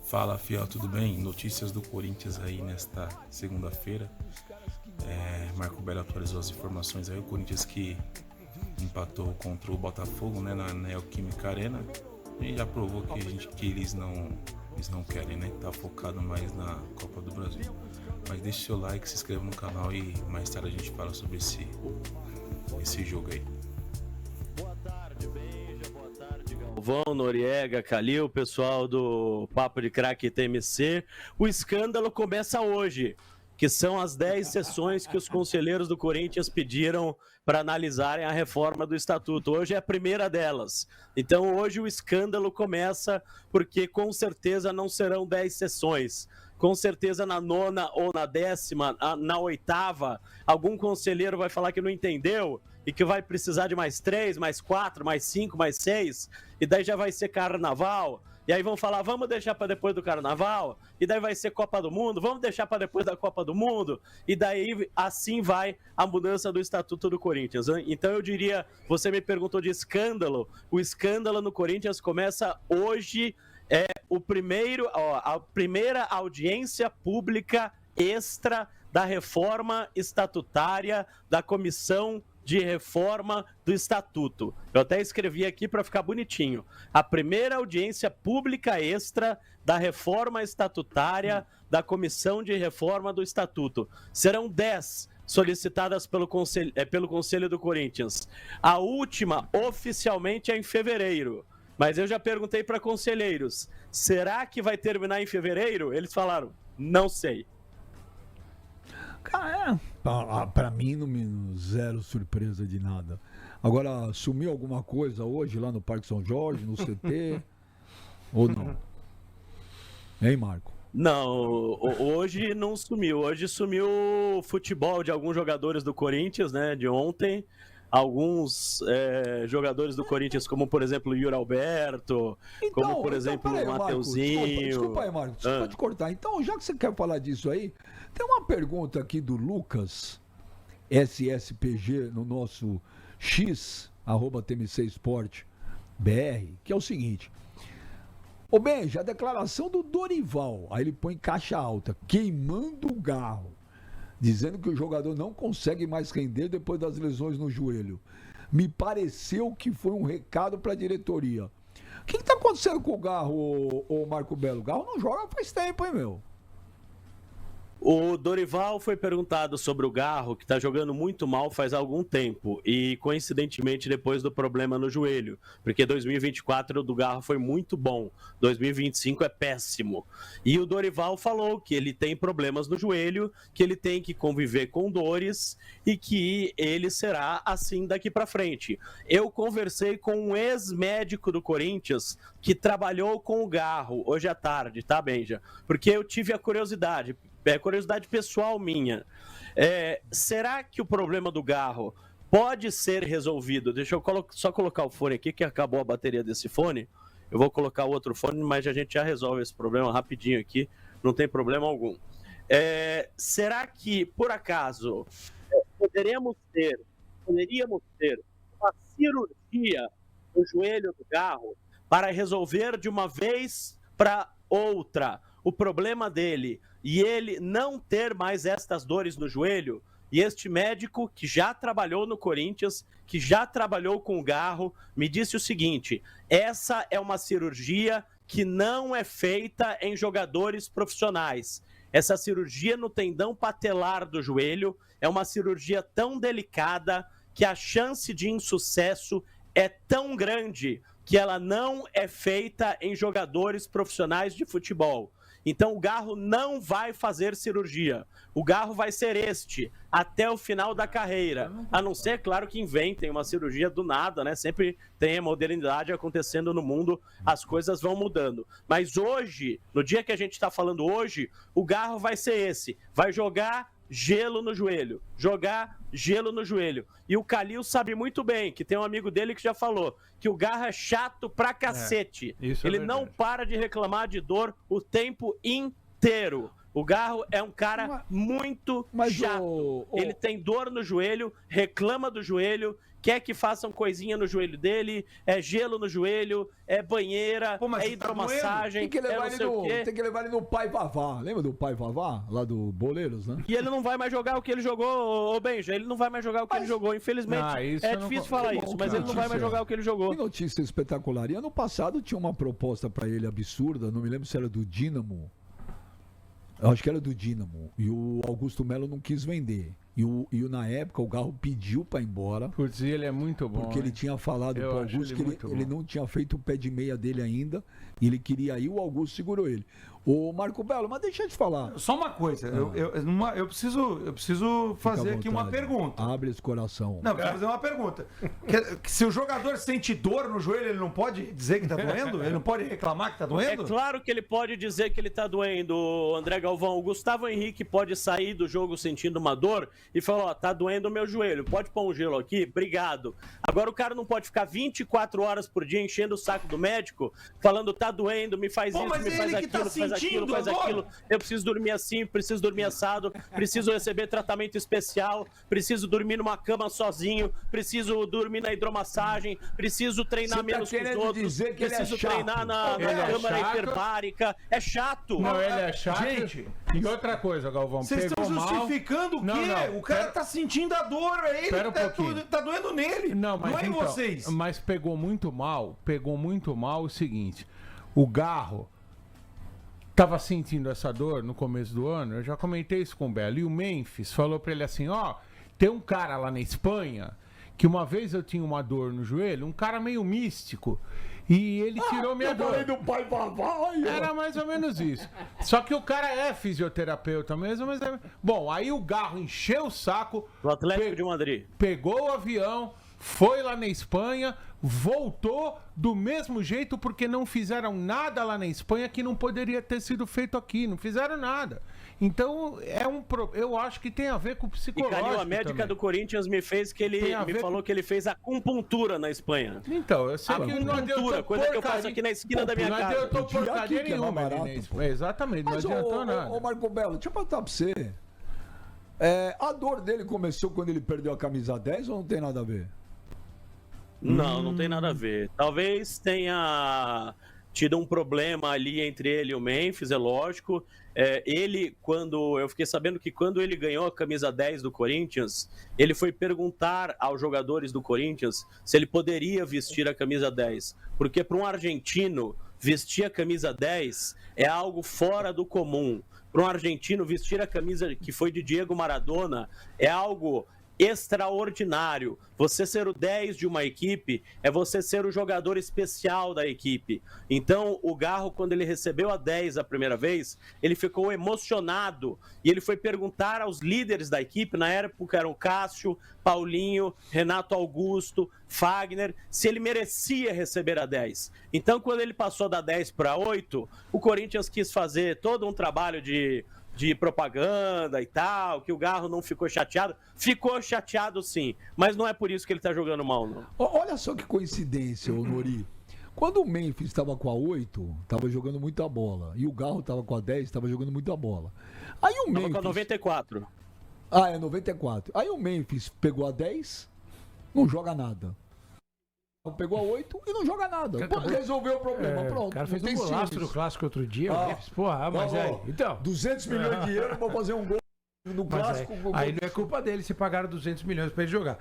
Fala, fiel, tudo bem? Notícias do Corinthians aí nesta segunda-feira. Marco Belo atualizou as informações aí. O Corinthians que empatou contra o Botafogo, né, na Neoquímica Arena, e já provou que eles não querem, né? Tá focado mais na Copa do Brasil. Mas deixe seu like, se inscreva no canal e mais tarde a gente fala sobre esse jogo aí. Galvão, Noriega, Calil, pessoal do Papo de Craque TMC. O escândalo começa hoje, que são as 10 sessões que os conselheiros do Corinthians pediram para analisarem a reforma do Estatuto. Hoje é a primeira delas. Então hoje o escândalo começa porque com certeza não serão 10 sessões. Com certeza na 9ª ou na 10ª, na 8ª, algum conselheiro vai falar que não entendeu e que vai precisar de mais 3, mais 4, mais 5, mais 6, e daí já vai ser carnaval. E aí vão falar, vamos deixar para depois do carnaval, e daí vai ser Copa do Mundo, vamos deixar para depois da Copa do Mundo, e daí assim vai a mudança do Estatuto do Corinthians. Então eu diria, você me perguntou de escândalo, o escândalo no Corinthians começa hoje, a primeira audiência pública extra da reforma estatutária da Comissão de Reforma do Estatuto. Eu até escrevi aqui para ficar bonitinho. A primeira audiência pública extra da reforma estatutária da Comissão de Reforma do Estatuto. Serão 10 solicitadas pelo Conselho do Corinthians. A última, oficialmente, é em fevereiro. Mas eu já perguntei para conselheiros, será que vai terminar em fevereiro? Eles falaram, não sei. Cara, pra mim, zero surpresa de nada. Agora, sumiu alguma coisa hoje lá no Parque São Jorge, no CT? Ou não? Hein, Marco? Não, hoje não sumiu. Hoje sumiu o futebol de alguns jogadores do Corinthians, né, de ontem. Alguns jogadores do Corinthians, como por exemplo o Yuri Alberto, como por exemplo o Mateuzinho. Desculpa aí, Marcos, desculpa te cortar. Então, já que você quer falar disso aí, tem uma pergunta aqui do Lucas SSPG no nosso X, @TMC Sport BR, que é o seguinte. Ô Benja, a declaração do Dorival, aí ele põe caixa alta, queimando o garro, dizendo que o jogador não consegue mais render depois das lesões no joelho. Me pareceu que foi um recado para a diretoria. O que está acontecendo com o Garro, o Marco Belo? O Garro não joga faz tempo, hein, meu? O Dorival foi perguntado sobre o Garro, que está jogando muito mal faz algum tempo, e coincidentemente depois do problema no joelho, porque 2024 do Garro foi muito bom, 2025 é péssimo. E o Dorival falou que ele tem problemas no joelho, que ele tem que conviver com dores e que ele será assim daqui para frente. Eu conversei com um ex-médico do Corinthians que trabalhou com o Garro hoje à tarde, tá, Benja? Porque eu tive a curiosidade pessoal minha. Será que o problema do Garro pode ser resolvido? Deixa eu só colocar o fone aqui, que acabou a bateria desse fone. Eu vou colocar outro fone, mas a gente já resolve esse problema rapidinho aqui, não tem problema algum. Será que, por acaso, poderíamos ter uma cirurgia no joelho do Garro para resolver de uma vez para outra o problema dele e ele não ter mais estas dores no joelho? E este médico que já trabalhou no Corinthians, que já trabalhou com o Garro, me disse o seguinte: essa é uma cirurgia que não é feita em jogadores profissionais. Essa cirurgia no tendão patelar do joelho é uma cirurgia tão delicada que a chance de insucesso é tão grande que ela não é feita em jogadores profissionais de futebol. Então o Garro não vai fazer cirurgia. O Garro vai ser até o final da carreira. A não ser, claro, que inventem uma cirurgia do nada, né? Sempre tem a modernidade acontecendo no mundo, as coisas vão mudando. Mas hoje, no dia que a gente está falando hoje, o Garro vai ser vai jogar gelo no joelho. E o Calil sabe muito bem, que tem um amigo dele que já falou, que o Garro é chato pra cacete. Ele não para de reclamar de dor o tempo inteiro. O Garro é um cara muito chato. Ele tem dor no joelho, reclama do joelho, quer que façam coisinha no joelho dele, é gelo no joelho, é banheira, é hidromassagem, tem que levar ele no Pai Vavá. Lembra do Pai Vavá? Lá do Boleiros, né? E ele não vai mais jogar o que ele jogou, ô Benja. Ele não vai mais jogar o que ele jogou, infelizmente. É difícil falar isso, mas ele não vai mais jogar o que ele jogou. Que notícia espetacular. E ano passado tinha uma proposta pra ele absurda, não me lembro se era do Dínamo. Eu acho que era do Dínamo. E o Augusto Melo não quis vender. E na época o Garro pediu pra ir embora. Putz, ele é muito bom. Porque ele tinha falado pro Augusto que ele não tinha feito o pé de meia dele ainda. E ele queria ir, o Augusto segurou ele. Ô Marco Belo, mas deixa eu te falar. Só uma coisa, eu preciso fazer aqui uma pergunta. Abre esse coração. Não, eu preciso fazer uma pergunta. Se o jogador sente dor no joelho, ele não pode dizer que tá doendo? Ele não pode reclamar que tá doendo? É claro que ele pode dizer que ele tá doendo, André Galvão. O Gustavo Henrique pode sair do jogo sentindo uma dor e falar, ó, tá doendo o meu joelho, pode pôr um gelo aqui? Obrigado. Agora o cara não pode ficar 24 horas por dia enchendo o saco do médico, falando, tá doendo, me faz isso, me faz aquilo, faz aquilo, eu preciso dormir assim, preciso dormir assado, preciso receber tratamento especial, preciso dormir numa cama sozinho, preciso dormir na hidromassagem, preciso treinar menos que os outros, preciso treinar na câmara hiperbárica. É chato. Não, ele é chato. Gente, e outra coisa, Galvão, vocês estão justificando o quê? Não, o cara tá sentindo a dor, é ele tá doendo nele. Não, mas é em vocês. Mas pegou muito mal o seguinte, o Garro tava sentindo essa dor no começo do ano, eu já comentei isso com o Belo, e o Memphis falou pra ele assim, ó, tem um cara lá na Espanha, que uma vez eu tinha uma dor no joelho, um cara meio místico, e ele tirou minha dor. Do Pai Vavá, era mais ou menos isso. Só que o cara é fisioterapeuta mesmo, mas bom, aí o Garro encheu o saco do Atlético de Madrid. Pegou o avião, foi lá na Espanha, voltou do mesmo jeito porque não fizeram nada lá na Espanha que não poderia ter sido feito aqui, não fizeram nada. Então, eu acho que tem a ver com o psicológico. E Calil, a médica também do Corinthians me falou que ele fez acupuntura na Espanha. Então, eu sei que não adiantou coisa que eu faço aqui na esquina da minha casa. Não adiantou porcaria nenhuma. Exatamente, não adiantou nada. Ô Marco Belo, deixa eu perguntar pra você. A dor dele começou quando ele perdeu a camisa 10 ou não tem nada a ver? Não tem nada a ver. Talvez tenha tido um problema ali entre ele e o Memphis, é lógico. Eu fiquei sabendo que quando ele ganhou a camisa 10 do Corinthians, ele foi perguntar aos jogadores do Corinthians se ele poderia vestir a camisa 10. Porque para um argentino, vestir a camisa 10 é algo fora do comum. Para um argentino, vestir a camisa que foi de Diego Maradona é algo extraordinário. Você ser o 10 de uma equipe é você ser o jogador especial da equipe. Então, o Garro, quando ele recebeu a 10 a primeira vez, ele ficou emocionado e ele foi perguntar aos líderes da equipe, na época eram Cássio, Paulinho, Renato Augusto, Fagner, se ele merecia receber a 10. Então, quando ele passou da 10 para 8, o Corinthians quis fazer todo um trabalho de propaganda e tal, que o Garro não ficou chateado. Ficou chateado sim, mas não é por isso que ele tá jogando mal, não. Olha só que coincidência, Nori. Quando o Memphis estava com a 8, estava jogando muita bola. E o Garro estava com a 10, estava jogando muita bola. Aí o Memphis... Tava com a 94. Ah, é 94. Aí o Memphis pegou a 10, não joga nada. Pegou a 8 e não joga nada. Resolveu o problema, pronto. O cara fez um golaço no clássico outro dia. Então, 200 milhões de euros pra fazer um gol no clássico. Aí não é culpa dele se pagaram 200 milhões pra ele jogar.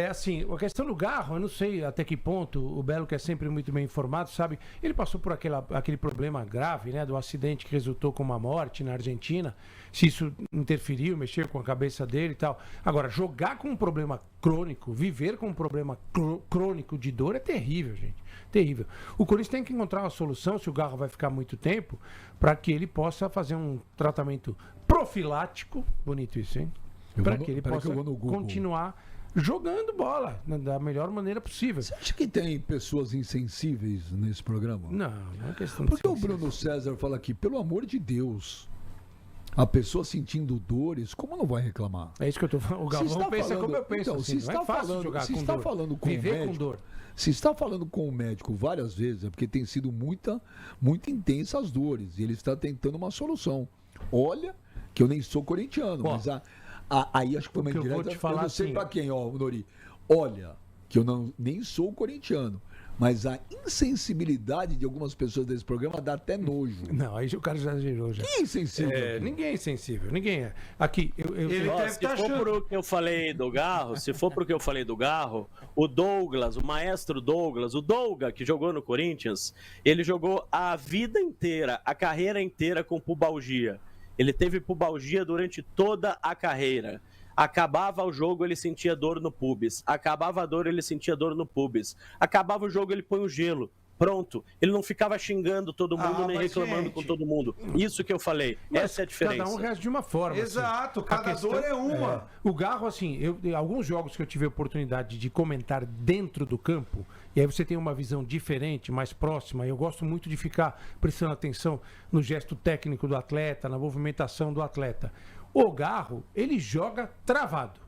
Assim, a questão do Garro, eu não sei até que ponto o Belo, que é sempre muito bem informado, sabe? Ele passou por aquele problema grave, né? Do acidente que resultou com uma morte na Argentina. Se isso interferiu, mexeu com a cabeça dele e tal. Agora, jogar com um problema crônico, viver com um problema crônico de dor é terrível, gente. Terrível. O Corinthians tem que encontrar uma solução, se o Garro vai ficar muito tempo, para que ele possa fazer um tratamento profilático, bonito isso, hein? Para que ele possa continuar jogando bola da melhor maneira possível. Você acha que tem pessoas insensíveis nesse programa? Não é questão de... Porque o Bruno César fala aqui, pelo amor de Deus... A pessoa sentindo dores, como não vai reclamar? É isso que eu tô falando. O Galvão pensa como eu penso. Então, assim, se está falando com viver o médico, com dor. Se está falando com o médico várias vezes, é porque tem sido muito intensa as dores. E ele está tentando uma solução. Olha que eu nem sou corintiano, Ó, mas aí acho que foi uma que eu vou indireta. te falar Eu não sei assim- pra quem, ó, Nori. Olha, que eu nem sou corintiano, mas a insensibilidade de algumas pessoas desse programa dá até nojo. Não, aí o cara já exagerou já. Que insensível. É, ninguém é insensível, ninguém é. Aqui, Ele Ó, deve se tá for achando. pro que eu falei do Garro, se for pro que eu falei do Garro, o Douglas, o maestro Douglas, o Douga, que jogou no Corinthians, ele jogou a vida inteira, a carreira inteira com pubalgia. Ele teve pubalgia durante toda a carreira. Acabava o jogo, ele sentia dor no pubis. Acabava a dor, ele sentia dor no pubis. Acabava o jogo, ele põe o gelo. Pronto. Ele não ficava xingando todo mundo, nem mas, reclamando gente, com todo mundo. Isso que eu falei. Mas Essa é a diferença. Cada um reage de uma forma. Exato, assim. cada A questão- dor é uma. O Garro, assim, alguns jogos que eu tive a oportunidade de comentar dentro do campo, e aí você tem uma visão diferente, mais próxima. Eu gosto muito de ficar prestando atenção no gesto técnico do atleta, na movimentação do atleta. O Garro, ele joga travado.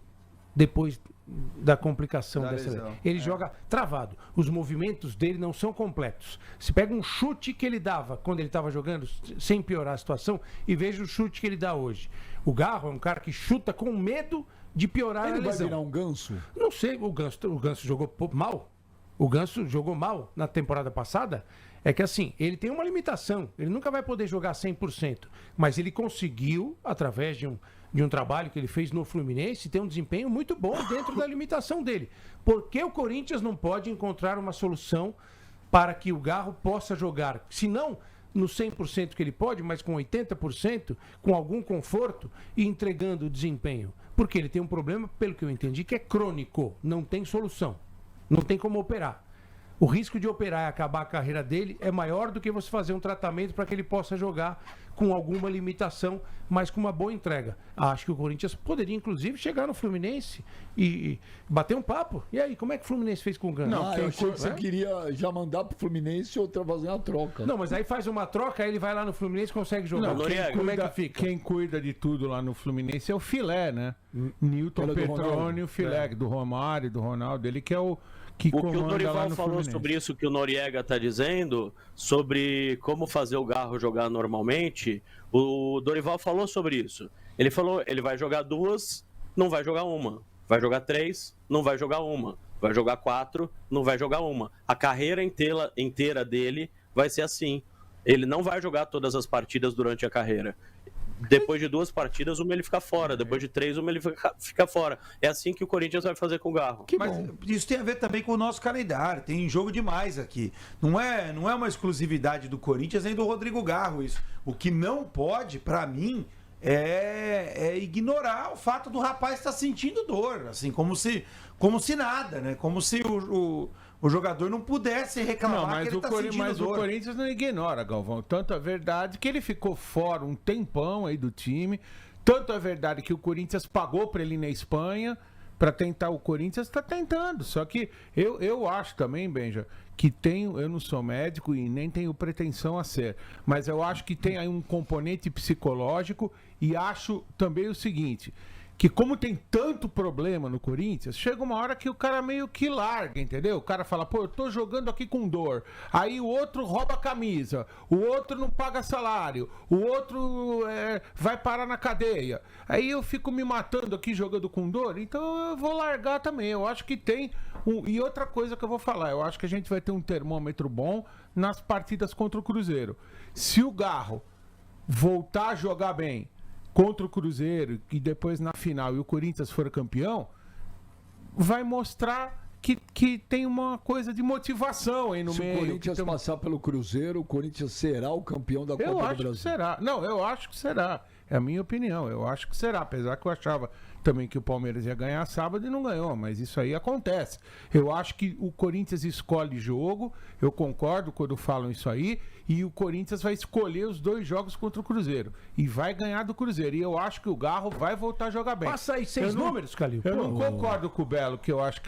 Depois da complicação Da dessa lesão, ele joga travado. Os movimentos dele não são completos. Se pega um chute que ele dava quando ele estava jogando, sem piorar a situação, e veja o chute que ele dá hoje. O Garro é um cara que chuta com medo de piorar a Ele vai lesão. virar um ganso? Não sei, o Ganso jogou mal. O Ganso jogou mal na temporada passada. É que assim, ele tem uma limitação. Ele nunca vai poder jogar 100%. Mas ele conseguiu, através de um trabalho que ele fez no Fluminense, ter um desempenho muito bom dentro da limitação dele. Por que o Corinthians não pode encontrar uma solução para que o Garro possa jogar? Se não no 100% que ele pode, mas com 80%, com algum conforto e entregando o desempenho. Porque ele tem um problema, pelo que eu entendi, que é crônico. Não tem solução. Não tem como operar. O risco de operar e acabar a carreira dele é maior do que você fazer um tratamento para que ele possa jogar com alguma limitação, mas com uma boa entrega. Acho que o Corinthians poderia, inclusive, chegar no Fluminense e bater um papo. E aí, como é que o Fluminense fez com o Ganso? Não, eu achei que você né? queria já mandar pro Fluminense ou fazer uma troca. Não, mas aí faz uma troca, aí ele vai lá no Fluminense e consegue jogar. Não, Noriega, Como é que fica? Quem cuida de tudo lá no Fluminense é o Filé, né? Newton Filé do Petrone, Ronaldo. o Filé do Romário, do Ronaldo, ele que é o que O que o comanda lá Dorival no falou Fluminense. sobre isso que o Noriega está dizendo, sobre como fazer o Garro jogar normalmente, o Dorival falou sobre isso. Ele falou, ele vai jogar 2, não vai jogar uma. Vai jogar 3, não vai jogar uma. Vai jogar 4, não vai jogar uma. A carreira inteira dele vai ser assim. Ele não vai jogar todas as partidas durante a carreira. Depois de 2 partidas, uma ele fica fora. Depois de 3, uma ele fica fora. É assim que o Corinthians vai fazer com o Garro. Mas isso tem a ver também com o nosso calendário. Tem jogo demais aqui. Não é uma exclusividade do Corinthians nem do Rodrigo Garro isso. O que não pode, pra mim, é ignorar o fato do rapaz estar sentindo dor. Assim, como se nada, né? Como se o jogador não pudesse reclamar Não, que mas, ele tá sentindo mas o dor. Corinthians não ignora, Galvão. Tanto é verdade que ele ficou fora um tempão aí do time. Tanto é verdade que o Corinthians pagou para ele ir na Espanha para tentar. O Corinthians está tentando. Só que eu acho também, Benja, que eu não sou médico e nem tenho pretensão a ser, mas eu acho que tem aí um componente psicológico e acho também o seguinte, que como tem tanto problema no Corinthians, chega uma hora que o cara meio que larga, entendeu? O cara fala, pô, eu tô jogando aqui com dor. Aí o outro rouba a camisa, o outro não paga salário, o outro vai parar na cadeia. Aí eu fico me matando aqui jogando com dor, então eu vou largar também. Eu acho que tem... E outra coisa que eu vou falar, eu acho que a gente vai ter um termômetro bom nas partidas contra o Cruzeiro. Se o Garro voltar a jogar bem contra o Cruzeiro e depois na final e o Corinthians for campeão, vai mostrar que tem uma coisa de motivação aí no Se meio. o Corinthians passar pelo Cruzeiro, o Corinthians será o campeão da Copa Eu do acho Brasil. que será. Não, eu acho que será. É a minha opinião. Eu acho que será. Apesar que eu achava também que o Palmeiras ia ganhar sábado e não ganhou. Mas isso aí acontece. Eu acho que o Corinthians escolhe jogo. Eu concordo quando falam isso aí. E o Corinthians vai escolher os 2 jogos contra o Cruzeiro. E vai ganhar do Cruzeiro. E eu acho que o Garro vai voltar a jogar bem. Passa aí 6 números, Calil. Eu não concordo com o Belo, que eu acho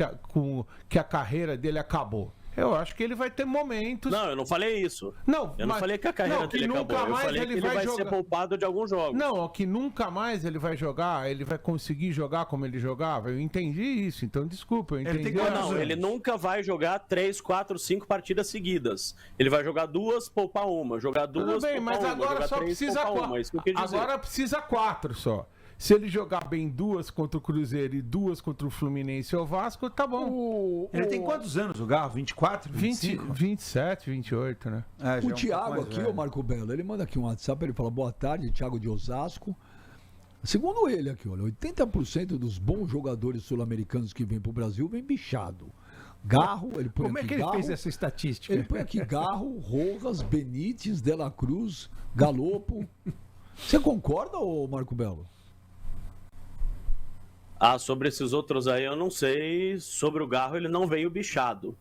que a carreira dele acabou. Eu acho que ele vai ter momentos. Não, eu não falei isso. Não, Eu não falei que a carreira dele acabou. Eu falei que ele vai ser poupado de alguns jogos. Não, que nunca mais ele vai jogar, ele vai conseguir jogar como ele jogava. Eu entendi isso, então desculpa, eu entendi. Não, ele nunca vai jogar 3, 4, 5 partidas seguidas. Ele vai jogar 2, poupar uma. Jogar 2, tudo bem, mas agora só precisa 4. Agora precisa 4 só. Se ele jogar bem 2 contra o Cruzeiro e 2 contra o Fluminense ou o Vasco, tá bom. Ele tem quantos anos o Garro? 24? 25? 27, 28, né? O Thiago aqui, o Marco Belo, ele manda aqui um WhatsApp, ele fala, boa tarde, Thiago de Osasco. Segundo ele aqui, olha, 80% dos bons jogadores sul-americanos que vêm pro Brasil vêm bichado. Garro, ele põe Como aqui é que ele Garro, fez essa estatística? Ele põe aqui Garro, Rojas, Benítez, De La Cruz, Galopo. Você concorda, ô Marco Belo? Sobre esses outros aí eu não sei. Sobre o Garro, ele não veio bichado.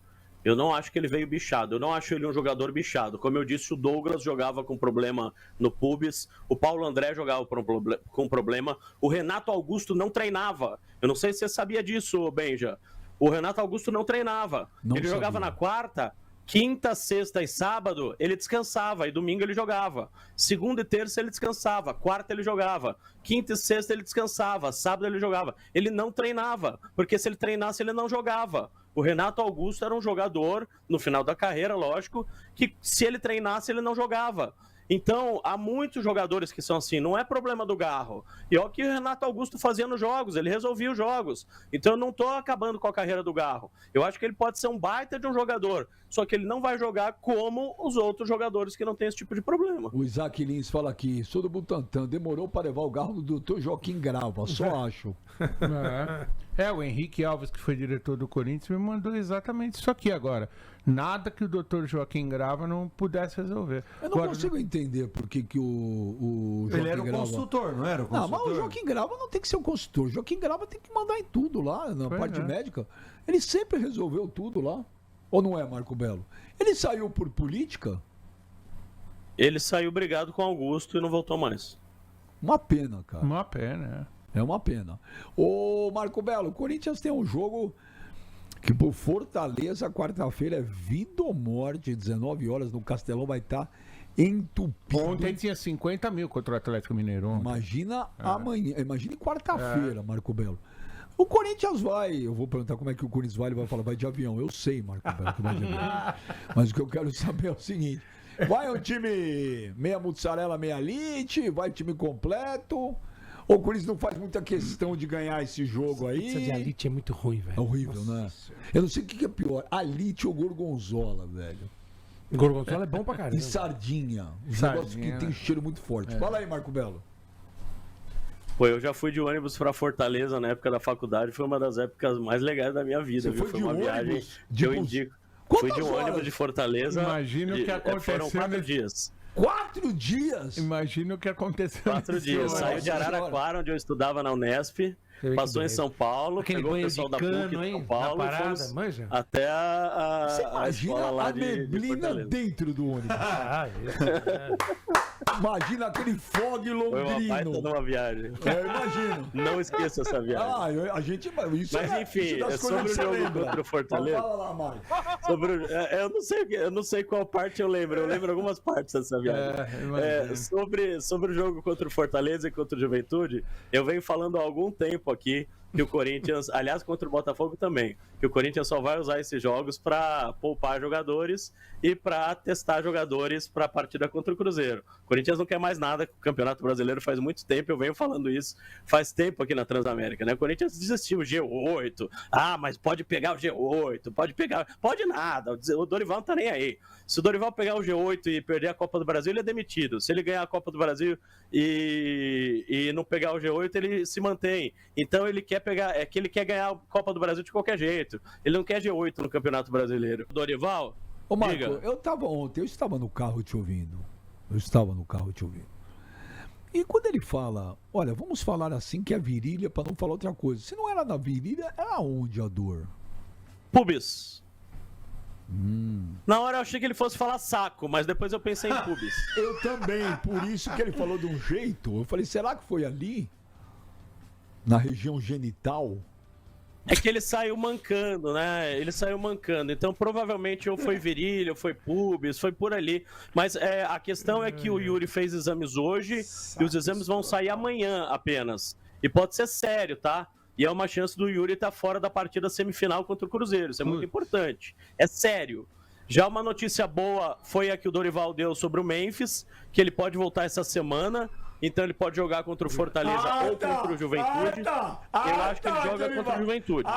Eu não acho que ele veio bichado. Eu não acho ele um jogador bichado. Como eu disse, o Douglas jogava com problema no pubis. O Paulo André jogava com problema. O Renato Augusto não treinava. Eu não sei se você sabia disso, Benja. O Renato Augusto não treinava. Ele jogava na quarta, quinta, sexta e sábado, ele descansava. E domingo ele jogava. Segunda e terça ele descansava. Quarta ele jogava. Quinta e sexta ele descansava. Sábado ele jogava. Ele não treinava. Porque se ele treinasse, ele não jogava. O Renato Augusto era um jogador, no final da carreira, lógico, que se ele treinasse, ele não jogava. Então, há muitos jogadores que são assim, não é problema do Garro. E olha o que o Renato Augusto fazia nos jogos, ele resolvia os jogos. Então, eu não estou acabando com a carreira do Garro. Eu acho que ele pode ser um baita de um jogador, só que ele não vai jogar como os outros jogadores que não têm esse tipo de problema. O Isaac Lins fala aqui, sou do Butantã, demorou para levar o Garro do Dr. Joaquim Grava, só acho. O Henrique Alves, que foi diretor do Corinthians, me mandou exatamente isso aqui agora. Nada que o Dr. Joaquim Grava não pudesse resolver. Eu não consigo entender por que o Joaquim Ele era o Grava... consultor, não era o consultor? Não, mas o Joaquim Grava não tem que ser o consultor. O Joaquim Grava tem que mandar em tudo lá, na parte médica. Ele sempre resolveu tudo lá. Ou não é, Marco Belo? Ele saiu por política? Ele saiu brigado com Augusto e não voltou mais. Uma pena, cara. Uma pena, É uma pena. Ô, Marco Belo, o Corinthians tem um jogo que por Fortaleza, quarta-feira, é vida ou morte, 19 horas no Castelão, vai estar entupido. Ontem tinha 50 mil contra o Atlético Mineiro. Ontem. Imagina amanhã, imagine quarta-feira, Marco Belo. O Corinthians vai, eu vou perguntar como é que o Corinthians vai, ele vai falar, vai de avião. Eu sei, Marco Belo, que vai de avião. Mas o que eu quero saber é o seguinte, vai um time meia mussarela, meia elite, vai time completo... O Corinthians não faz muita questão de ganhar esse jogo aí. Pizza de alite é muito ruim, velho. É horrível, né? Eu não sei o que é pior, alite ou gorgonzola, velho. Gorgonzola é bom pra caramba. E sardinha. Os negócios que tem cheiro muito forte. Fala aí, Marco Belo. Pô, eu já fui de ônibus pra Fortaleza na época da faculdade. Foi uma das épocas mais legais da minha vida, viu? Foi uma viagem que eu indico. Fui de um ônibus de Fortaleza. Imagina o que aconteceu. Foram 4 dias. 4 dias? Imagina o que aconteceu. 4 dias. Saiu de Araraquara, onde eu estudava na Unesp. Passou em São Paulo, pegou o pessoal da PUC em São Paulo e fomos até a Você imagina lá a neblina dentro do ônibus. Imagina aquele fog londrino. Foi uma baita de uma viagem. Imagino. Não esqueça essa viagem. A gente... Isso mas enfim, sobre o jogo contra o Fortaleza. Fala lá, Mário. Eu não sei qual parte eu lembro. Eu lembro algumas partes dessa viagem. Sobre o jogo contra o Fortaleza e contra o Juventude, eu venho falando há algum tempo aqui que o Corinthians, aliás, contra o Botafogo também, que o Corinthians só vai usar esses jogos para poupar jogadores e para testar jogadores para a partida contra o Cruzeiro. O Corinthians não quer mais nada com o Campeonato Brasileiro faz muito tempo, eu venho falando isso faz tempo aqui na Transamérica, né? O Corinthians desistiu, G8, mas pode pegar o G8, pode nada, o Dorival não tá nem aí. Se o Dorival pegar o G8 e perder a Copa do Brasil, ele é demitido. Se ele ganhar a Copa do Brasil e não pegar o G8, ele se mantém. Então ele quer ele quer ganhar a Copa do Brasil de qualquer jeito. Ele não quer G8 no Campeonato Brasileiro. Dorival? Ô Marco, eu estava no carro te ouvindo. E quando ele fala, olha, vamos falar assim que é virilha para não falar outra coisa. Se não era na virilha, era onde a dor? Pubis. Na hora eu achei que ele fosse falar saco, mas depois eu pensei em pubis. Eu também, por isso que ele falou de um jeito. Eu falei, será que foi ali? Na região genital? É que ele saiu mancando, né? Ele saiu mancando. Então, provavelmente, ou foi virilha, ou foi pubis, foi por ali. Mas a questão é que o Yuri fez exames hoje e os exames vão sair amanhã apenas. E pode ser sério, tá? E é uma chance do Yuri estar fora da partida semifinal contra o Cruzeiro. Isso é muito importante. É sério. Já uma notícia boa foi a que o Dorival deu sobre o Memphis, que ele pode voltar essa semana. Então ele pode jogar contra o Fortaleza ou contra o Juventude. Eu acho que ele joga contra o Juventude.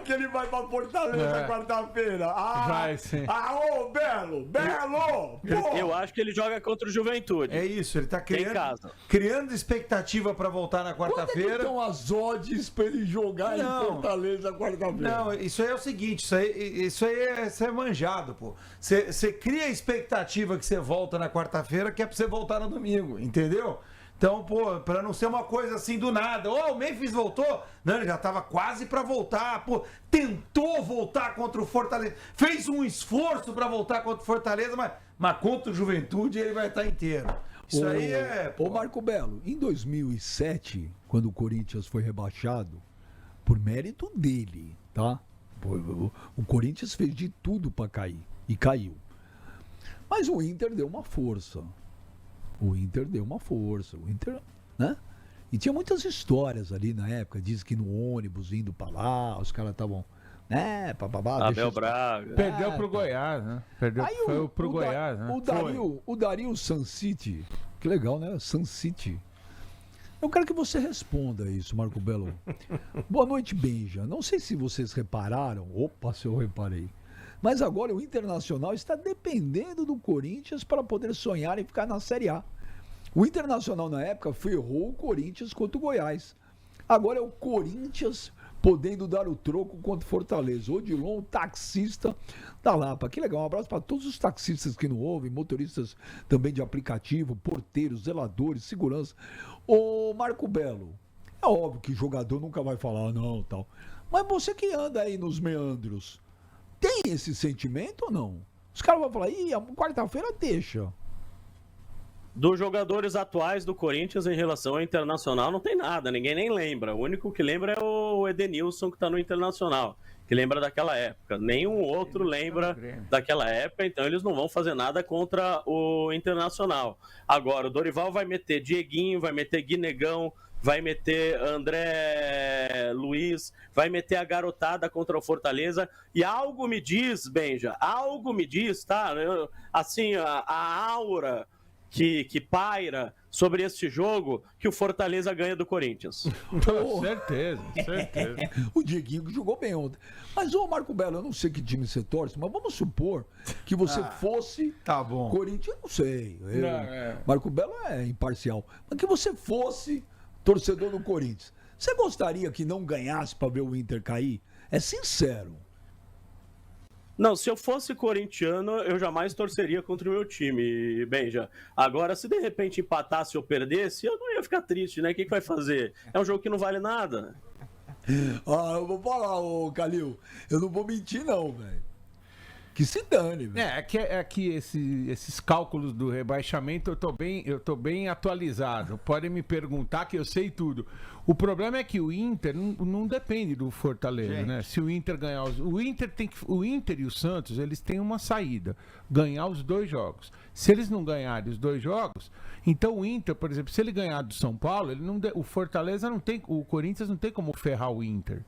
Que ele vai pra Fortaleza quarta-feira. Vai sim. Ô, Belo! Pô. Eu acho que ele joga contra o Juventude. É isso, ele tá Em casa. criando expectativa pra voltar na quarta-feira. Então as odds pra ele jogar em Fortaleza quarta-feira. Não, isso aí é o seguinte, isso aí é manjado, pô. Você cria a expectativa que você volta na quarta-feira, que é pra você voltar no domingo, entendeu? Então, pô, pra não ser uma coisa assim do nada. O Memphis voltou? Não, ele já tava quase pra voltar. Pô, tentou voltar contra o Fortaleza. Fez um esforço pra voltar contra o Fortaleza, mas contra o Juventude ele vai estar inteiro. Isso aí é... Ô, Marco Belo, em 2007, quando o Corinthians foi rebaixado, por mérito dele, tá? O Corinthians fez de tudo pra cair. E caiu. Mas o Inter deu uma força. O Inter, né? E tinha muitas histórias ali na época. Diz que no ônibus indo pra lá, os caras estavam. Abel Braga. Perdeu pro Goiás, né? Foi pro Goiás, né? O Dario Sanciti. Que legal, né? Sanciti. Eu quero que você responda isso, Marco Belo. Boa noite, Benja. Não sei se vocês repararam. Opa, se eu reparei. Mas agora o Internacional está dependendo do Corinthians para poder sonhar em ficar na Série A. O Internacional, na época, ferrou o Corinthians contra o Goiás. Agora é o Corinthians podendo dar o troco contra o Fortaleza. Odilon, taxista da Lapa. Que legal, um abraço para todos os taxistas que não ouvem, motoristas também de aplicativo, porteiros, zeladores, segurança. Ô, Marco Belo, é óbvio que jogador nunca vai falar não, tal. Mas você que anda aí nos meandros, tem esse sentimento ou não? Os caras vão falar, quarta-feira deixa. Dos jogadores atuais do Corinthians em relação ao Internacional não tem nada, ninguém nem lembra. O único que lembra é o Edenilson, que está no Internacional, que lembra daquela época. Nenhum outro lembra daquela época, então eles não vão fazer nada contra o Internacional. Agora, o Dorival vai meter Dieguinho, vai meter Guinegão, vai meter André Luiz, vai meter a garotada contra o Fortaleza, e algo me diz, Benja, tá? Assim, a aura que paira sobre este jogo, que o Fortaleza ganha do Corinthians. Certeza. O Dieguinho jogou bem ontem. Mas, ô Marco Belo, eu não sei que time você torce, mas vamos supor que você fosse Corinthians, eu não sei. Marco Belo é imparcial. Mas que você fosse torcedor do Corinthians. Você gostaria que não ganhasse para ver o Inter cair? É sincero. Não, se eu fosse corintiano, eu jamais torceria contra o meu time, Benja. Agora, se de repente empatasse ou perdesse, eu não ia ficar triste, né? O que vai fazer? É um jogo que não vale nada. Eu vou falar, ô Calil, eu não vou mentir não, velho. Que se dane, velho. É que esses cálculos do rebaixamento eu tô bem atualizado. Podem me perguntar que eu sei tudo. O problema é que o Inter não depende do Fortaleza, né? Se o Inter ganhar o Inter e o Santos, eles têm uma saída, ganhar os 2 jogos. Se eles não ganharem os 2 jogos, então o Inter, por exemplo, se ele ganhar do São Paulo, o Fortaleza não tem, o Corinthians não tem como ferrar o Inter.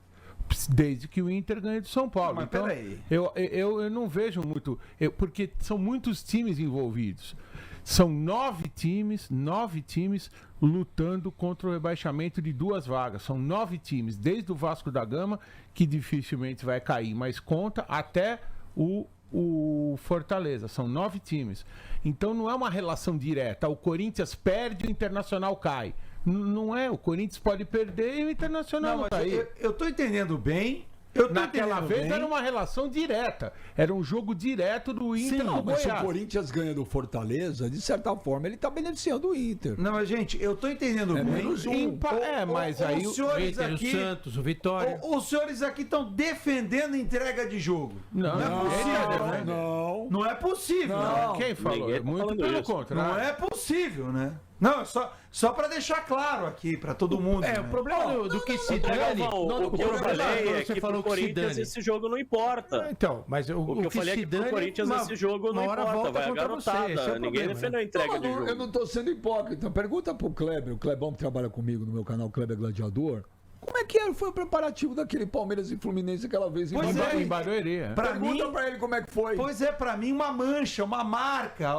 Desde que o Inter ganhe do São Paulo. Mas então, eu não vejo muito. Porque são muitos times envolvidos. São 9 times lutando contra o rebaixamento de 2 vagas. São 9 times, desde o Vasco da Gama, que dificilmente vai cair, mas conta até o Fortaleza. São 9 times. Então não é uma relação direta. O Corinthians perde, o Internacional cai. Não é, o Corinthians pode perder e o Internacional não tá aí. Eu tô entendendo bem. Naquela vez era uma relação direta. Era um jogo direto do Inter com o Goiás. Se o Corinthians ganha do Fortaleza, de certa forma, ele tá beneficiando o Inter. Não, mas gente, eu tô entendendo bem. Mas aí os senhores aqui, o Santos, o Vitória. Os senhores aqui estão defendendo entrega de jogo. Não é possível. Não é possível. Quem falou? Muito pelo contrário. Não é possível, né? Não, só para deixar claro aqui para todo mundo. É, né? o problema do que se dane... O que eu falei é você que falou pro que se Corinthians dane. esse jogo não importa. Então, mas O que eu falei é que pro Corinthians esse jogo não importa, vai a garotada. Ninguém defendeu a entrega de jogo. Eu não tô sendo hipócrita. Pergunta pro Kleber, o Clebão que trabalha comigo no meu canal, Kleber Gladiador. Como é que foi o preparativo daquele Palmeiras e Fluminense aquela vez em Pois é, Em Barueri. Pergunta pra ele como é que foi. Pois é, para mim, uma mancha, uma marca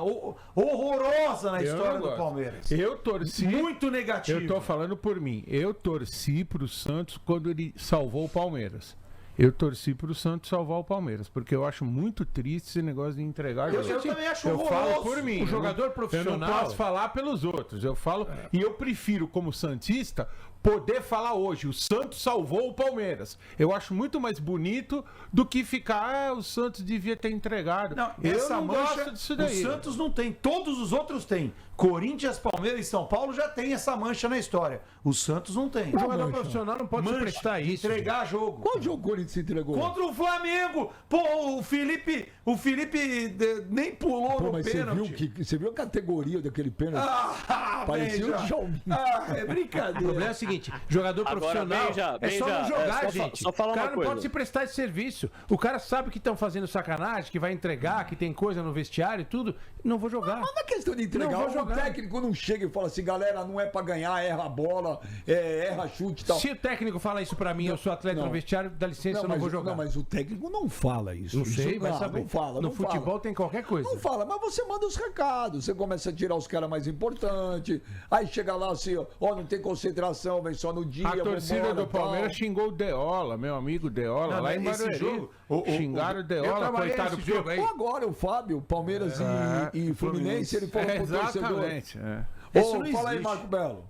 horrorosa na história do Palmeiras. Eu torci. Muito negativo. Eu tô falando por mim. Eu torci pro Santos quando ele salvou o Palmeiras. Eu torci pro Santos salvar o Palmeiras, porque eu acho muito triste esse negócio de entregar Eu jogo. também acho Eu horroroso. falo por mim. O jogador Eu profissional... não posso falar pelos outros. Eu falo e eu prefiro, como santista, poder falar hoje. O Santos salvou o Palmeiras. Eu acho muito mais bonito do que ficar. O Santos devia ter entregado. Não, eu essa não mancha, gosto disso daí. o Santos não tem, todos os outros têm. Corinthians, Palmeiras e São Paulo já tem essa mancha na história. O Santos não tem. O jogador profissional não pode se Mancha, prestar isso. entregar jogo. Qual jogo o Corinthians se entregou? Contra o Flamengo. Pô, o Felipe nem pulou Pô, no mas pênalti. você viu a categoria daquele pênalti? Parecia Parecia o Djalminha. É O brincadeira. problema é o seguinte, jogador Agora, profissional é só não jogar, gente. Só falar O cara uma não coisa. pode se prestar esse serviço. O cara sabe que estão fazendo sacanagem, que vai entregar, que tem coisa no vestiário e tudo. Não vou jogar. Mas não é questão de entregar. Não vou O jogar. técnico não chega e fala assim, galera, não é pra ganhar, erra a bola, erra chute e tal. Se o técnico fala isso pra mim, eu sou atleta não. no vestiário, dá licença, eu não vou jogar. Não, mas o técnico não fala isso. Não sei, Isso vai saber. Não fala, no não futebol fala. tem qualquer coisa. Não fala, mas você manda os recados, você começa a tirar os caras mais importantes, aí chega lá assim, ó, não tem concentração, vem só no dia. A torcida vambora, do Palmeiras tal. xingou o Deola, meu amigo Deola, Não, lá em esse Barueri. jogo, Xingaram o eu Deola, trabalhei coitado. nesse porque- jogo aí. Ou agora o Fábio, Palmeiras e Fluminense, ele falou pro torcedor. Exatamente. É. Isso não Fala aí, existe. Marco Belo.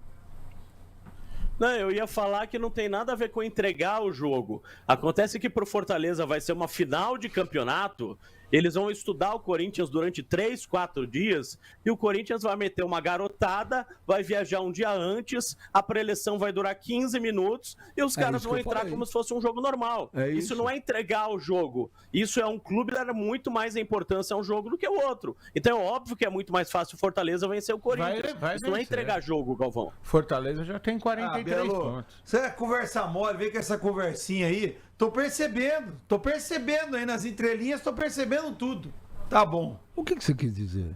Não, eu ia falar que não tem nada a ver com entregar o jogo. Acontece que pro Fortaleza vai ser uma final de campeonato, eles vão estudar o Corinthians durante 3, 4 dias, e o Corinthians vai meter uma garotada, vai viajar um dia antes, a preleção vai durar 15 minutos, e os caras isso vão que eu entrar falei. como se fosse um jogo normal. É isso isso. não é entregar o jogo. Isso é um clube que dá muito mais importância a um jogo do que o outro. Então é óbvio que é muito mais fácil o Fortaleza vencer o Corinthians. Vai Isso não é vencer. entregar jogo, Galvão. Fortaleza já tem 43 Belo, pontos. você é conversa mole, vem com essa conversinha aí. Tô percebendo aí nas entrelinhas, tô percebendo tudo. Tá bom. O que você quis dizer?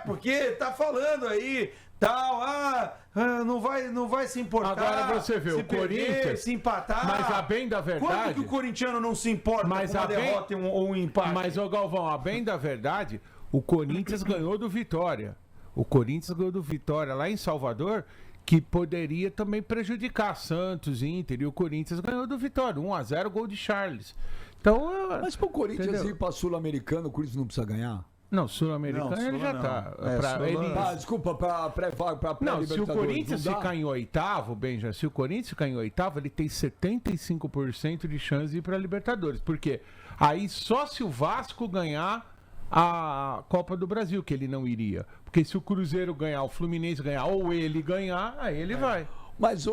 Porque tá falando aí, tal, não vai se importar. Agora você vê, se o Corinthians- se empatar. Mas a bem da Quando verdade... que o corintiano não se importa Mas com uma a bem- derrota ou um empate? Mas, ô Galvão, a bem da verdade, o Corinthians ganhou do Vitória. O Corinthians ganhou do Vitória lá em Salvador, que poderia também prejudicar Santos, Inter, e o Corinthians ganhou do Vitória. 1-0, gol de Charles. Então, Mas pro Corinthians entendeu? ir pra Sul-Americano, o Corinthians não precisa ganhar? Não, Sul-Americano Não, ele já Sula tá. não. É, Sula ele- não. Desculpa, pra Não, se o Corinthians não dá? ficar em oitavo, Benja, se o Corinthians ficar em oitavo, ele tem 75% de chance de ir pra Libertadores. Porque aí só se o Vasco ganhar a Copa do Brasil, que ele não iria. Porque se o Cruzeiro ganhar, o Fluminense ganhar, ou ele ganhar, aí ele vai. Mas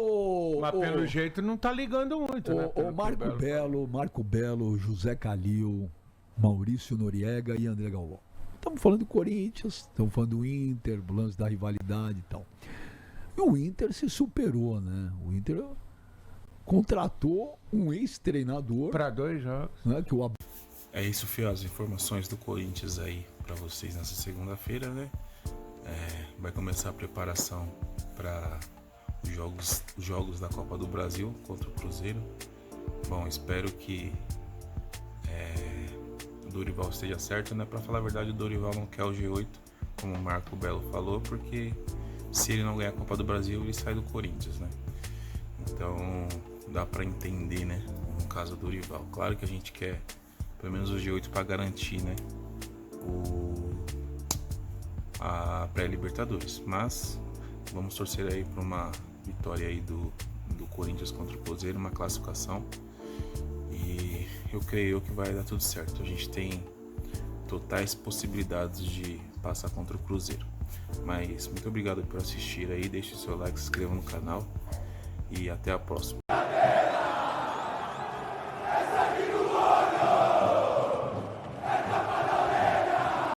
Mas pelo jeito não tá ligando muito, né? o pelo que Marco Belo, José Calil, Maurício Noriega e André Galvão. Estamos falando do Corinthians, estamos falando do Inter, o lance da rivalidade e tal. E o Inter se superou, né? O Inter contratou um ex-treinador, Para 2 jogos. né, que o É isso, Fio, as informações do Corinthians aí pra vocês nessa segunda-feira, né? Vai começar a preparação para os jogos da Copa do Brasil contra o Cruzeiro. Bom, espero que o Dorival esteja certo, né? Pra falar a verdade, o Dorival não quer o G8, como o Marco Belo falou, porque se ele não ganhar a Copa do Brasil, ele sai do Corinthians, né? Então, dá pra entender, né? No caso do Dorival. Claro que a gente quer pelo menos o G8 para garantir, né, a pré-Libertadores, mas vamos torcer aí para uma vitória aí do Corinthians contra o Cruzeiro, uma classificação, e eu creio que vai dar tudo certo. A gente tem totais possibilidades de passar contra o Cruzeiro. Mas muito obrigado por assistir aí, deixe o seu like, se inscreva no canal e até a próxima.